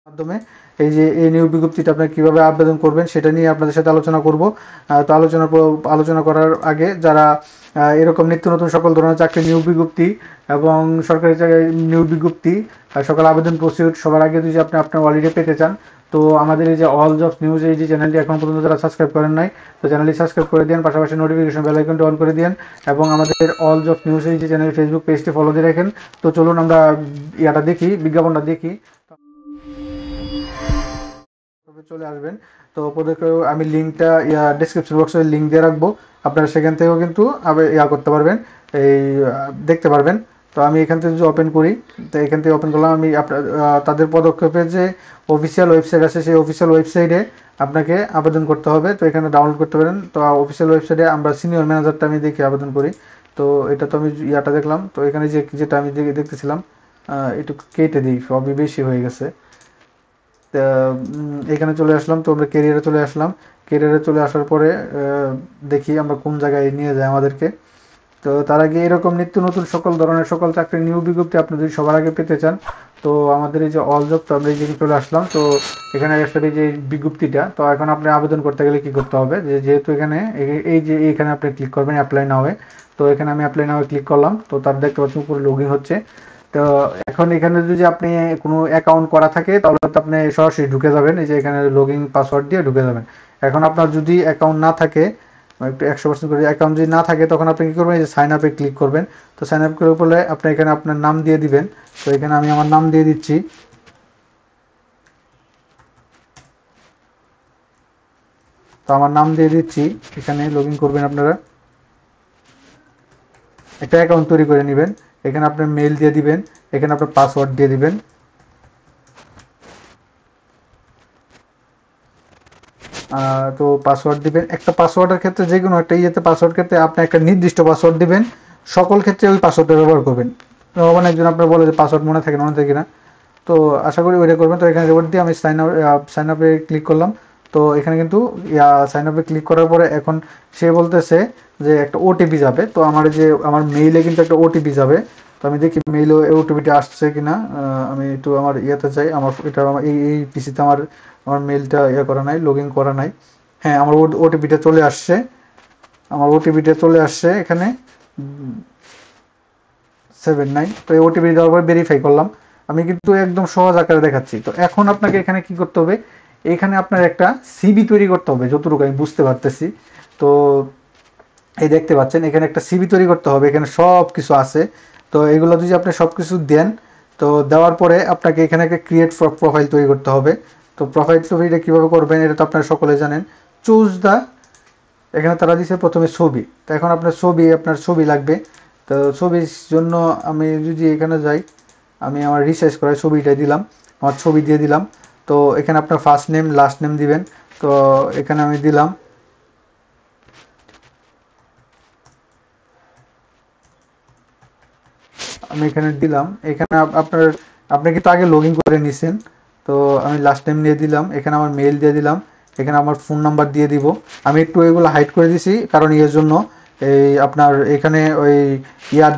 মাধ্যমে এই যে এই নিয়োগ বিজ্ঞপ্তিটা আপনারা কীভাবে আবেদন করবেন সেটা নিয়ে আপনাদের সাথে আলোচনা করব। তো আলোচনা করার আগে যারা এরকম নিত্য নতুন সকল ধরনের চাকরি নিয়োগ বিজ্ঞপ্তি এবং সরকারি জায়গায় নিয়োগ বিজ্ঞপ্তি সকল আবেদন প্রসিডিউর সবার আগে যদি আপনার অলরেডি পেতে চান, তো আমাদের এই যে অল জবস নিউজ এই যে চ্যানেলটি এখন পর্যন্ত যারা সাবস্ক্রাইব করেন নাই, তো চ্যানেলটি সাবস্ক্রাইব করে দিন, পাশাপাশি নোটিফিকেশন বেল আইকনটি অন করে দিন এবং আমাদের অল জবস নিউজ এই যে চ্যানেল ফেসবুক পেজটি ফলো দিয়ে রাখেন। তো চলুন আমরা বিজ্ঞাপনটা দেখি। চলে আসবেন। তো ওদেরকেও আমি লিঙ্কটা ডেসক্রিপশন বক্সে লিঙ্ক দিয়ে রাখবো, আপনারা সেখান থেকেও কিন্তু করতে পারবেন, এই দেখতে পারবেন। তো আমি এখান থেকে যদি ওপেন করি, তো এখান থেকে ওপেন করলাম আমি আপনার তাদের পদক্ষেপের যে অফিসিয়াল ওয়েবসাইট আছে সেই অফিসিয়াল ওয়েবসাইটে আপনাকে আবেদন করতে হবে। তো এখানে ডাউনলোড করতে পারেন। তো অফিসিয়াল ওয়েবসাইটে আমরা সিনিয়র ম্যানেজারটা আমি দেখি আবেদন করি। তো এটা তো আমি দেখলাম। তো এখানে যেটা আমি দেখতেছিলাম একটু কেটে দিই, সবই বেশি হয়ে গেছে। এখানে চলে আসলাম। তো আমরা কেরিয়ারে চলে আসার পরে দেখি আমরা কোন জায়গায় নিয়ে যায় আমাদেরকে। তো তার আগে এরকম নিত্য নতুন সকল ধরনের সকল চাকরির নিয়োগ বিজ্ঞপ্তি আপনি যদি সবার আগে পেতে চান, তো আমাদের এই যে অল জব, তো আমরা এই যে চলে আসলাম। তো এখানে আসলে এই যে বিজ্ঞপ্তিটা, তো এখন আপনি আবেদন করতে গেলে কি করতে হবে, যেহেতু এখানে এইখানে আপনি ক্লিক করবেন অ্যাপ্লাই নাও। তো এখানে আমি অ্যাপ্লাই নাও ক্লিক করলাম। তো তার দেখতে পাচ্ছেন উপরে লগ ইন হচ্ছে। তো এখন এখানে যদি আপনি কোনো অ্যাকাউন্ট করা থাকে তাহলে তো আপনি সরাসরি ঢুকে যাবেন, এই যে এখানে লগ ইন পাসওয়ার্ড দিয়ে ঢুকে যাবেন। এখন আপনার যদি অ্যাকাউন্ট না থাকে, একটু 100% করে অ্যাকাউন্ট যদি না থাকে, তখন আপনি কী করবেন, এই যে সাইন আপে ক্লিক করবেন। তো সাইন আপ করে পড়লে আপনি এখানে আপনার নাম দিয়ে দিবেন। তো এখানে আমি আমার নাম দিয়ে দিচ্ছি। তো আমার নাম দিয়ে দিচ্ছি, এখানে লগ ইন করবেন। আপনারা একটা অ্যাকাউন্ট তৈরি করে নেবেন। এখানে আপনার মেল দিয়ে দিবেন, এখানে আপনার পাসওয়ার্ড দিয়ে দিবেন। তো পাসওয়ার্ড দিবেন। একটা পাসওয়ার্ডের ক্ষেত্রে যে কোনো একটা পাসওয়ার্ড ক্ষেত্রে আপনি একটা নির্দিষ্ট পাসওয়ার্ড দিবেন, সকল ক্ষেত্রে ওই পাসওয়ার্ডটা ব্যবহার করবেন। অনেকজন আপনার বলে যে পাসওয়ার্ড মনে থাকে না, তো আশা করি ওইটা করবেন। তো এখানে রিওয়ার্ড দিয়ে আমি সাইন আপে ক্লিক করলাম। তো এখানে কিন্তু সাইন আপে ক্লিক করার পরে এখন সে বলতেছে যে একটা ওটিপি যাবে। তো আমার মেইলে কিন্তু একটা ওটিপি যাবে। তো আমি দেখি মেইলে ওটিপিটা আসছে কিনা। আমি একটু আমার চাই, আমার এটা এই পিসিতে আমার মেইলটা করা নাই, লগ ইন করা নাই। হ্যাঁ, আমার ওটিপিটা চলে আসছে এখানে 79। তো এই ওটিপি দেওয়ার পর ভেরিফাই করলাম। আমি কিন্তু একদম সহজ আকারে দেখাচ্ছি। তো এখন আপনাকে এখানে কি করতে হবে, এখানে আপনার একটা সিভি তৈরি করতে হবে, যতটুকু আমি বুঝতে পারতেছি। তো এই দেখতে পাচ্ছেন এখানে একটা সিভি তৈরি করতে হবে, এখানে সব কিছু আছে। তো এগুলো যদি আপনি সব কিছু দেন, তো দেওয়ার পরে আপনাকে এখানে একটা ক্রিয়েট প্রোফাইল তৈরি করতে হবে। তো প্রোফাইল তৈরিটা কীভাবে করবেন এটা তো আপনারা সকলে জানেন। চুজ দ্য, এখানে তারা দিচ্ছে প্রথমে ছবি। তো এখন আপনার ছবি লাগবে। তো ছবির জন্য আমি যদি এখানে যাই, আমি আমার রিসার্চ করে ছবিটা দিলাম, আমার ছবি দিয়ে দিলাম। তো এখানে আপনার ফার্স্ট নেম লাস্ট নেম দিবেন। তো এখানে আমি দিলাম, এখানে আপনি কিন্তু আগে লগ ইন করে নিছেন। তো আমি লাস্ট টাইম দিয়ে দিলাম, এখানে আমার মেল দিয়ে দিলাম, এখানে আমার ফোন নাম্বার দিয়ে দিব। আমি একটু এগুলো হাইড করে দিছি, কারণ এর জন্য এই আপনার এখানে ওই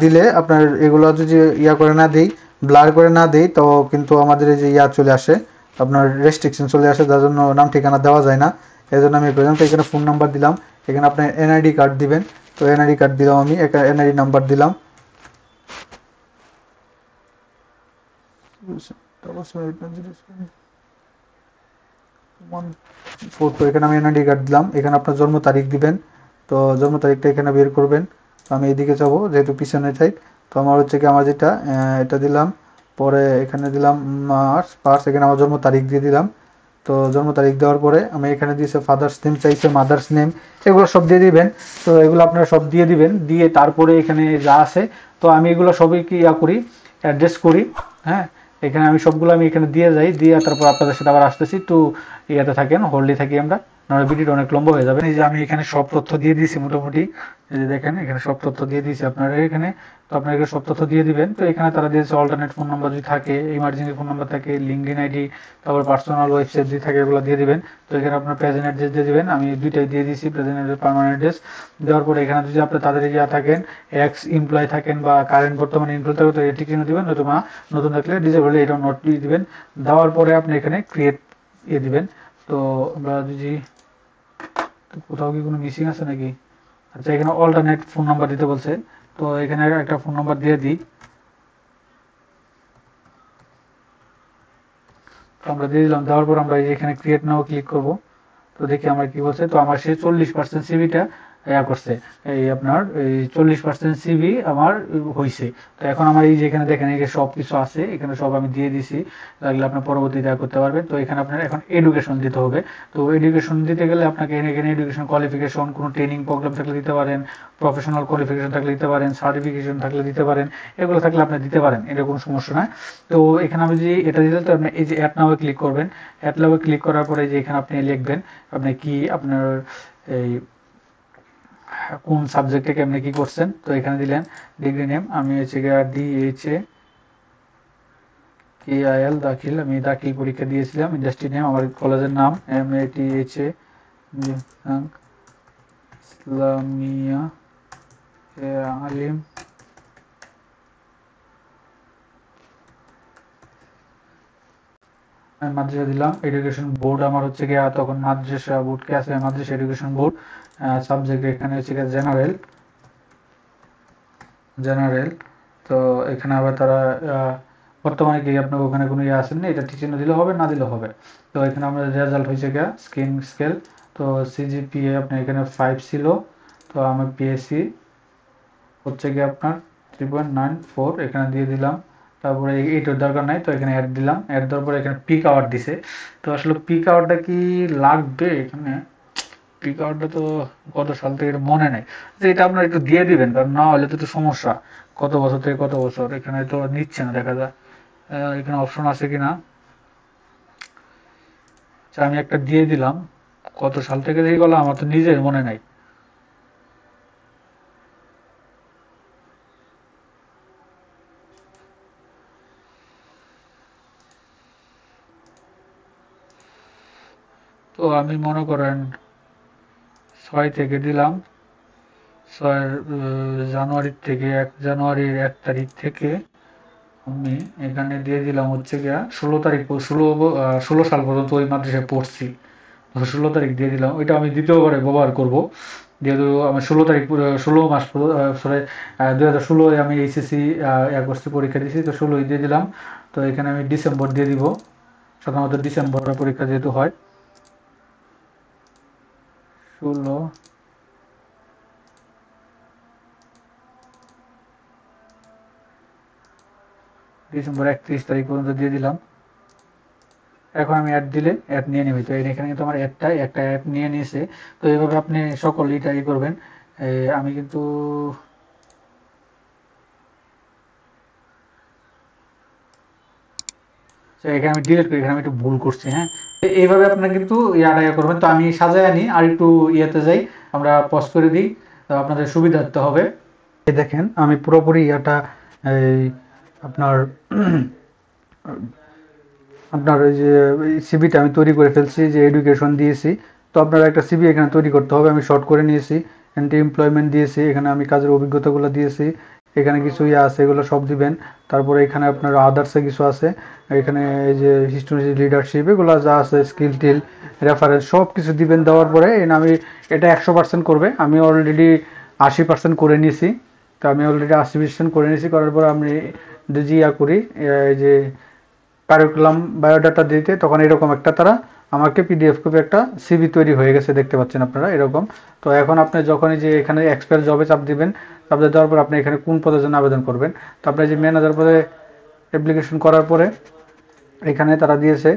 দিলে আপনার এগুলো যদি করে না দিই, ব্লার করে না দিই, তো কিন্তু আমাদের এই যে চলে আসে, আপনার রেস্ট্রিকশন চলে আসে, যার জন্য নাম ঠিকানা দেওয়া যায় না। এই জন্য আমি তো এখানে ফোন নাম্বার দিলাম, এখানে আপনার এনআইডি কার্ড দিবেন। তো এনআইডি কার্ড দিলাম, আমি এনআইডি নাম্বার দিলাম। তো এখানে আমি এনআইডি কার্ড দিলাম, এখানে আপনার জন্ম তারিখ দিবেন। তো জন্ম তারিখটা এখানে বের করবেন। তো আমি এদিকে যাবো, যেহেতু পিছনে সাইড। তো আমার হচ্ছে কি, আমার যেটা এটা দিলাম, পরে এখানে দিলাম মার্চ, এখানে আমার জন্ম তারিখ দিয়ে দিলাম। তো জন্ম তারিখ দেওয়ার পরে আমি এখানে দিয়েছে ফাদার্স নেম চাইছে, মাদার্স নেম, এগুলো সব দিয়ে দিবেন। তো এগুলো আপনারা সব দিয়ে দিবেন, দিয়ে তারপরে এখানে যা আছে, তো আমি এগুলো সবই কি করি, অ্যাড্রেস করি। হ্যাঁ, এখানে আমি সবগুলো এখানে দিয়ে যাই, দিয়ে তারপর আপনাদের সাথে আবার আসতেছি। তো থাকেন, হোল্ডে থাকি আমরা, নাহলে ভিডিওটা অনেক লম্বা হয়ে যাবে। এই যে আমি এখানে সব তথ্য দিয়ে দিয়েছি মোটামুটি, এই যে দেখেন এখানে সব তথ্য দিয়ে দিয়েছি আপনারা এখানে। তো আপনারা এখানে সব তথ্য দিয়ে দিবেন। তো এখানে তারা দিয়েছে অল্টারনেট ফোন নাম্বার যদি থাকে, ইমার্জেন্সি ফোন নাম্বার থাকে, লিঙ্কডিন আইডি, তারপর পার্সোনাল ওয়েবসাইট যদি থাকে এগুলো দিয়ে দিবেন। তো এখানে আপনার প্রেজেন্ট অ্যাড্রেস দিয়ে দিবেন, আমি দুইটাই দিয়ে দিয়েছি, প্রেজেন্ট অ্যাড্রেস, পার্মানেন্ট অ্যাড্রেস। দেওয়ার পরে এখানে যদি আপনি তাদের ইয়া থাকেন, এক্স এমপ্লয় থাকেন বা কারেন্ট বর্তমানে এমপ্লয় থাকে, তো এটি চিহ্ন দিবেন, নতুবা নতুন থাকলে ডিসেবল এটা নোট দিয়ে দিবেন। দেওয়ার পরে আপনি এখানে ক্রিয়েট দিবেন। তো আমরা যদি কোথাও কি কোনো মিসিং আছে নাকি? আচ্ছা, এখানে অল্টারনেট ফোন নাম্বার দিতে বলছে, তো এখানে একটা ফোন নাম্বার দিয়ে দিই। তো আমরা দিয়ে দিলাম। দেওয়ার পর আমরা এখানে ক্রিয়েট নাও ক্লিক করব। তো দেখি আমার কি বলছে। তো আমার সে 40% সিভিটা করছে, এই আপনার এই 40% সিভি আমার হয়েছে। তো এখন আমার এই যে এখানে দেখেন এখানে সব কিছু আছে, এখানে সব আমি দিয়ে দিছি, লাগলে আপনার পরবর্তীতে করতে পারবেন। তো এখানে আপনার এখন এডুকেশন দিতে হবে। তো এডুকেশন দিতে গেলে আপনাকে এখানে এডুকেশন কোয়ালিফিকেশন, কোনো ট্রেনিং প্রোগ্রাম থাকলে দিতে পারেন, প্রফেশনাল কোয়ালিফিকেশন থাকলে দিতে পারেন, সার্টিফিকেশন থাকলে দিতে পারেন, এগুলো থাকলে আপনি দিতে পারেন, এটা কোনো সমস্যা না। তো এখানে আমি যদি এটা দিতে, তো আপনি এই যে অ্যাড নাও ক্লিক করবেন। অ্যাড নাও ক্লিক করার পরে যে এখানে আপনি লিখবেন আপনি কি আপনার এই কোন সাবজেক্টে কেমনে কি করছেন। তো এখানে দিলেন ডিগ্রি নেম, আমি হচ্ছে DHA KIL দাখিল, আমি দাখিল পরীক্ষা দিয়েছিলাম। ইন্ডাস্ট্রি নেম, আমার কলেজের নাম MATHA ইসলামিয়া আলিম। আমি মাদ্রাসা দিলাম। এডুকেশন বোর্ড আমার হচ্ছে গিয়ে তখন মাদ্রাসা বোর্ড কে আছে, মাদ্রাসা এডুকেশন বোর্ড। সাবজেক্ট এখানে হচ্ছে গিয়ে জেনারেল। তো এখানে আবার তারা বর্তমানে কি আপনার ওখানে কোনো ইয়ে আসেন না, এটা ঠিক চিহ্ন দিলে হবে, না দিলে হবে। তো এখানে আমাদের রেজাল্ট হয়েছে গিয়া স্কেল। তো CGPA আপনার এখানে 5 ছিল। তো আমার PSC হচ্ছে গিয়ে আপনার 3.94, এখানে দিয়ে দিলাম। তারপরে এইটার দরকার নাই, তো এখানে অ্যাড দিলাম। অ্যাড দেওয়ার পরে এখানে পিক আওয়ার দিছে। তো আসলে পিক আওয়ারটা কি লাগবে এখানে? পিক আওয়ারটা তো কত সাল থেকে এটা মনে নেই, যে এটা আপনার একটু দিয়ে দিবেন, কারণ না হলে তো একটু সমস্যা। কত বছর থেকে কত বছর এখানে তো নিচ্ছে না, দেখা যায় এখানে অপশন আছে কিনা। আচ্ছা, আমি একটা দিয়ে দিলাম। কত সাল থেকে দিয়ে গেল আমার তো নিজের মনে নাই। তো আমি মনে করেন 6 থেকে দিলাম, 6 জানুয়ারির থেকে, 1 জানুয়ারির 1 তারিখ থেকে আমি এখানে দিয়ে দিলাম হচ্ছে গিয়া 16 তারিখ, 16 সাল পর্যন্ত ওই মাদ্রাসায় পড়ছি। 16 তারিখ দিয়ে দিলাম, ওইটা আমি দ্বিতীয়বারে ব্যবহার করব। যেহেতু আমার 16 তারিখ 16 মাস, সরি 2016 আমি HSC করছি, পরীক্ষা দিয়েছি, তো 16 দিয়ে দিলাম। তো এখানে আমি ডিসেম্বর দিয়ে দিব, সাধারণত ডিসেম্বরের পরীক্ষা যেহেতু হয়। 16 ডিসেম্বর 31 তারিখ পর্যন্ত দিয়ে দিলাম। এখন আমি অ্যাড দিলে অ্যাড নিয়ে নেবে। তো এখানে কিন্তু আমার একটা অ্যাড নিয়ে নিয়েছে। তো এইভাবে আপনি সকল ট্রাই করবেন। আমি কিন্তু এখানে আমি ডিলিট করি, এখানে আমি একটু ভুল করছি। হ্যাঁ, এইভাবে আপনারা কিন্তু ইয়া করবেন। তো আমি সাজায় আনি আর একটু ইয়েতে যাই, আমরা পজ করে দিই, তো আপনাদের সুবিধার্থে হবে। এই দেখেন আমি পুরোপুরি ইয়াটা এই আপনার আপনার ওই যে সিভিটা আমি তৈরি করে ফেলছি, যে এডুকেশন দিয়েছি। তো আপনারা একটা সিভি এখানে তৈরি করতে হবে, আমি শর্ট করে নিয়েছি। এন্টি এমপ্লয়মেন্ট দিয়েছি, এখানে আমি কাজের অভিজ্ঞতাগুলো দিয়েছি, এখানে কিছু ইয়ে আছে এগুলো সব দিবেন। তারপরে এখানে আপনার আদার্সে কিছু আছে, এখানে এই যে হিস্টোরি, লিডারশিপ, এগুলো যা আছে, স্কিল টিল, রেফারেন্স সব কিছু দিবেন। দেওয়ার পরে আমি এটা 100% করবে, আমি অলরেডি 80% করে নিয়েছি। তো আমি অলরেডি 80% করে নিয়েছি, করার পর আমি যদি ইয়া করি এই যে কারিকুলাম বায়োডাটা দিতে, তখন এরকম একটা তারা আমাকে PDF কপি একটা CV তৈরি হয়ে গেছে, দেখতে পাচ্ছেন আপনারা এরকম। তো এখন আপনি যখনই যে এখানে এক্সপায়ার জবে চাপ দিবেন, চাপ দেওয়ার পর আপনি এখানে কোন পদের জন্য আবেদন করবেন। তো আপনি যে ম্যানেজার পদে অ্যাপ্লিকেশন করার পরে এখানে তারা দিয়েছে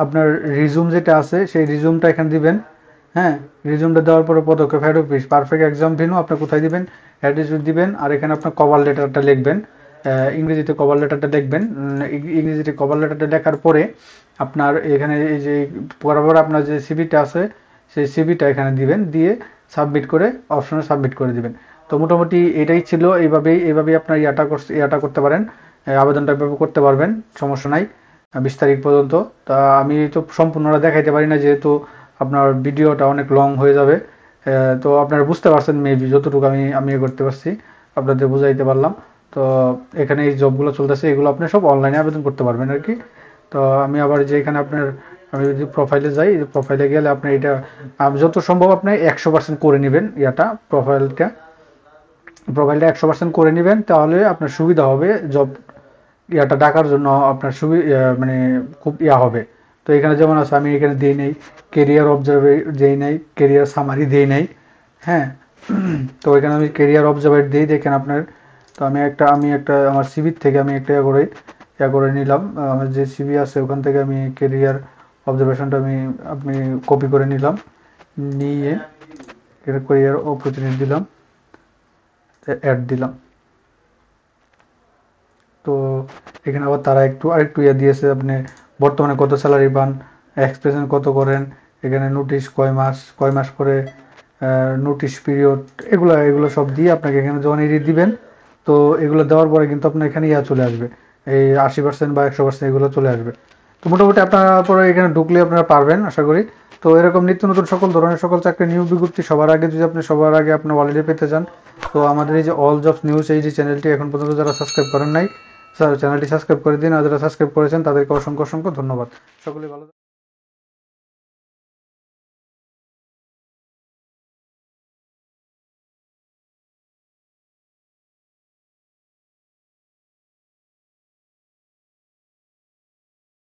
আপনার রিজুম যেটা আছে, সেই রিজুমটা এখানে দিবেন। হ্যাঁ, রিজুমটা দেওয়ার পরে পদক্ষেপ head office, perfect exam venue আপনি কোথায় দিবেন, অ্যাড্রেস দিবেন, আর এখানে আপনার কভার লেটারটা লিখবেন। ইংরেজিতে কভার লেটারটা লিখবেন। ইংরেজিতে কভার লেটারটা লেখার পরে আপনার এখানে এই যে বরাবর আপনার যে সিভিটা আছে সেই সিভিটা এখানে দিবেন, দিয়ে সাবমিট করে অপশনে সাবমিট করে দিবেন। তো মোটামুটি এটাই ছিল। এইভাবেই আপনার ইয়াটা করতে পারেন, আবেদনটা এভাবে করতে পারবেন, সমস্যা নাই 20 তারিখ পর্যন্ত। তা আমি তো সম্পূর্ণটা দেখাইতে পারি না, যেহেতু আপনার ভিডিওটা অনেক লং হয়ে যাবে। তো আপনারা বুঝতে পারছেন মেবি, যতটুকু আমি করতে পারছি আপনাদের বুঝাইতে পারলাম। তো এখানে এই জবগুলো চলতেছে, এগুলো আপনি সব অনলাইনে আবেদন করতে পারবেন আর কি। তো আমি আবার যে এখানে আপনার, আমি যদি প্রোফাইলে যাই, প্রোফাইলে গেলে আপনি এটা যত সম্ভব আপনি 100% করে নেবেন। প্রোফাইলটা 100% করে নেবেন, তাহলে আপনার সুবিধা হবে জব ডাকার জন্য। আপনার মানে খুব হবে। তো এখানে যেমন আছে, আমি এখানে দিই নেই কেরিয়ার অবজারভার, দিই নাই কেরিয়ার সামারি, দিই নাই। হ্যাঁ, তো এখানে আমি কেরিয়ার অবজারভার দিই, দেখেন আপনার। তো আমি একটা আমার সিভি থেকে আমি একটা করে নিলাম। আমার যে সিভি আছে ওখান থেকে আমি কেরিয়ার অবজারভেশনটা আপনি কপি করে নিলাম, নিয়ে এটা কেরিয়ার অপরচুনিটি দিলাম, অ্যাড দিলাম। তো এখানে আবার তারা আরেকটু দিয়েছে, আপনি বর্তমানে কত স্যালারি পান, এক্সপ্রেশন কত করেন, এখানে নোটিশ কয় মাস পরে নোটিশ পিরিয়ড, এগুলো সব দিয়ে আপনাকে এখানে যখন এডিট দিবেন, তো এগুলো দেওয়ার পরে কিন্তু আপনার এখানে চলে আসবে, এই 80% বা 100% এগুলো চলে আসবে। তো মোটামুটি আপনারা পরে এখানে ঢুকলে আপনারা পারবেন আশা করি। তো এরকম নিত্য নতুন সকল ধরনের সকল চাকরির নিয়োগ বিজ্ঞপ্তি সবার আগে আপনি অলরেডি পেতে চান, তো আমাদের এই যে অল জবস নিউজ এই যে চ্যানেলটি এখন পর্যন্ত যারা সাবস্ক্রাইব করেন নাই, চ্যানেলটি সাবস্ক্রাইব করে দিন। আর যারা সাবস্ক্রাইব করেছেন তাদেরকে অসংখ্য ধন্যবাদ। সকলে ভালো